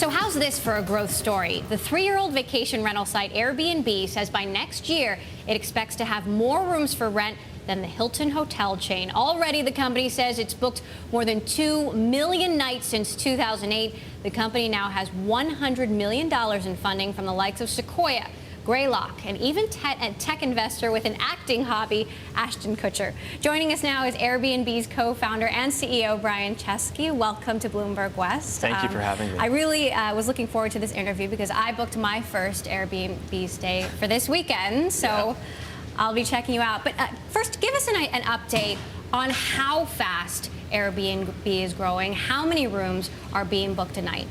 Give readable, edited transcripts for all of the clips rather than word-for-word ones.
So how's this for a growth story? The 3-year-old vacation rental site Airbnb says by next year it expects to have more rooms for rent than the Hilton hotel chain. Already, the company says it's booked more than 2 million nights since 2008. The company now has $100 million in funding from the likes of Sequoia, Greylock, and even tech investor with an acting hobby, Ashton Kutcher. Joining us now is Airbnb's co-founder and CEO, Brian Chesky. Welcome to Bloomberg West. Thank you for having me. I really was looking forward to this interview because I booked my first Airbnb stay for this weekend, so I'll be checking you out. But first, give us an update on how fast Airbnb is growing. How many rooms are being booked a night?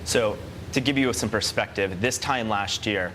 So to give you some perspective, this time last year,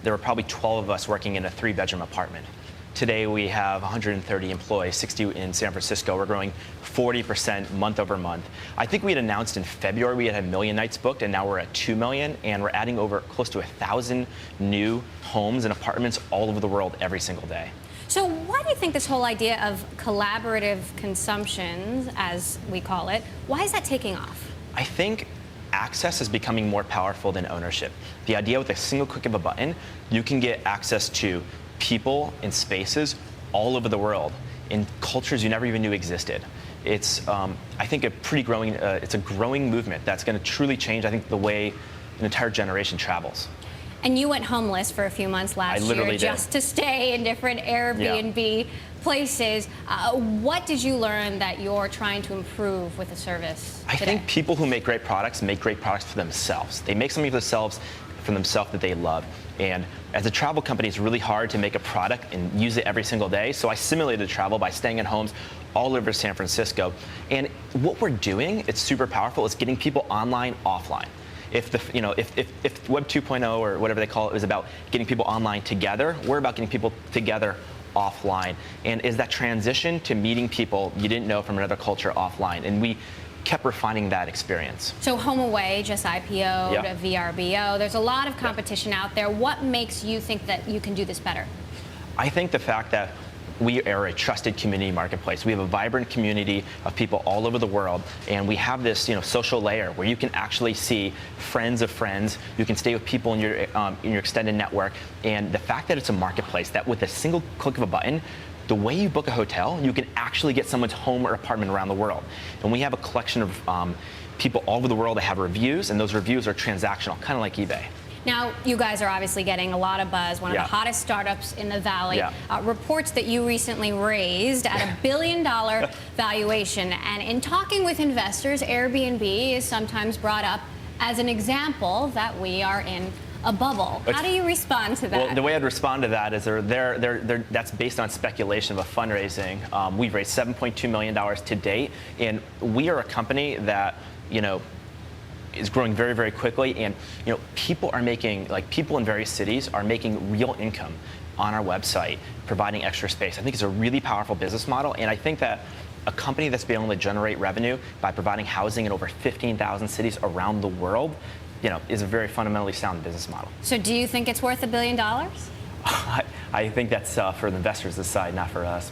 there were probably 12 of us working in a 3-bedroom apartment. Today we have 130 employees, 60 in San Francisco. We're growing 40% month over month. I think we had announced in February we had 1 million nights booked, and now we're at 2 million, and we're adding over close to 1,000 new homes and apartments all over the world every single day. So why do you think this whole idea of collaborative consumption, as we call it, why is that taking off? I think access is becoming more powerful than ownership. The idea with a single click of a button, you can get access to people and spaces all over the world in cultures you never even knew existed. It's, I think, it's a growing movement that's going to truly change, I think, the way an entire generation travels. And you went homeless for a few months last year just to stay in different Airbnb places. What did you learn that you're trying to improve with the service today? I think people who make great products for themselves. They make something for themselves that they love. And as a travel company, it's really hard to make a product and use it every single day. So I simulated travel by staying in homes all over San Francisco. And what we're doing, it's super powerful, is getting people online, offline. If Web 2.0 or whatever they call it was about getting people online together, we're about getting people together offline. And is that transition to meeting people you didn't know from another culture offline. And we kept refining that experience. So HomeAway just IPO'd, VRBO. There's a lot of competition out there. What makes you think that you can do this better? I think the fact that we are a trusted community marketplace. We have a vibrant community of people all over the world, and we have this, social layer where you can actually see friends of friends. You can stay with people in your extended network, and the fact that it's a marketplace that with a single click of a button, the way you book a hotel, you can actually get someone's home or apartment around the world. And we have a collection of people all over the world that have reviews, and those reviews are transactional, kind of like eBay. Now, you guys are obviously getting a lot of buzz, one of the hottest startups in the Valley. Reports that you recently raised at $1 billion valuation. And in talking with investors, Airbnb is sometimes brought up as an example that we are in a bubble. How do you respond to that? Well, the way I'd respond to that is that's based on speculation of a fundraising. We've raised $7.2 million to date, and we are a company that, is growing very, very quickly, and people in various cities are making real income on our website, providing extra space. I think it's a really powerful business model, and I think that a company that's been able to generate revenue by providing housing in over 15,000 cities around the world, is a very fundamentally sound business model. So do you think it's worth $1 billion? I think that's for the investors to decide, not for us.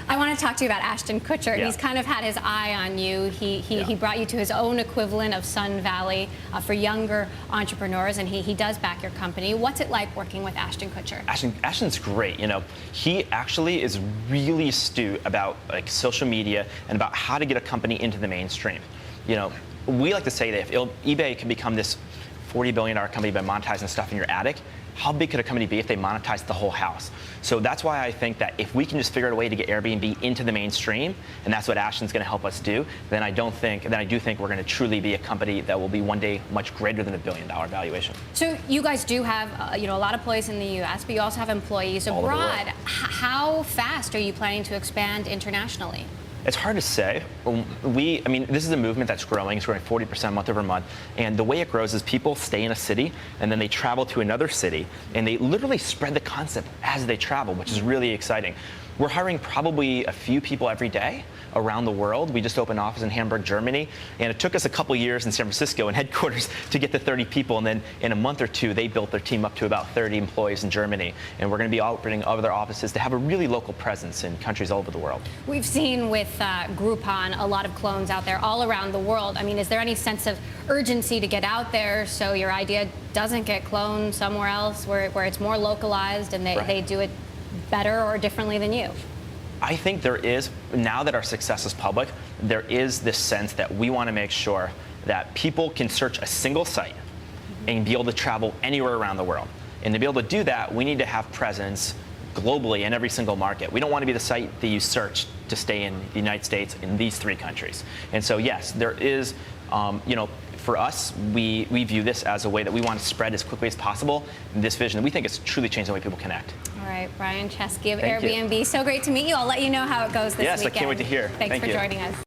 I want to talk to you about Ashton Kutcher. He's kind of had his eye on you. He brought you to his own equivalent of Sun Valley for younger entrepreneurs, and he does back your company. What's it like working with Ashton Kutcher? Ashton's great. He actually is really astute about social media and about how to get a company into the mainstream. We like to say that if eBay can become this $40 billion company by monetizing stuff in your attic, how big could a company be if they monetized the whole house? So that's why I think that if we can just figure out a way to get Airbnb into the mainstream, and that's what Ashton's going to help us do, then I do think we're going to truly be a company that will be one day much greater than $1 billion valuation. So you guys do have a lot of employees in the U.S., but you also have employees abroad. How fast are you planning to expand internationally? It's hard to say. This is a movement that's growing. It's growing 40% month over month. And the way it grows is people stay in a city, and then they travel to another city, and they literally spread the concept as they travel, which is really exciting. we're hiring probably a few people every day around the world. We just opened an office in Hamburg, Germany, and it took us a couple years in San Francisco and headquarters to get to 30 people, and then in a month or two, they built their team up to about 30 employees in Germany. And we're going to be opening other offices to have a really local presence in countries all over the world. We've seen with Groupon a lot of clones out there all around the world. I mean, is there any sense of urgency to get out there so your idea doesn't get cloned somewhere else where it's more localized and they do it better or differently than you? I think there is, now that our success is public, there is this sense that we want to make sure that people can search a single site and be able to travel anywhere around the world. And to be able to do that, we need to have presence globally in every single market. We don't want to be the site that you search to stay in the United States in these 3 countries. And so yes, there is, for us, we view this as a way that we want to spread as quickly as possible this vision. We think it's truly changed the way people connect. All right, Brian Chesky of Thank Airbnb. you. So great to meet you. I'll let you know how it goes this weekend. Yes, I can't wait to hear. Thanks Thank for you. joining us.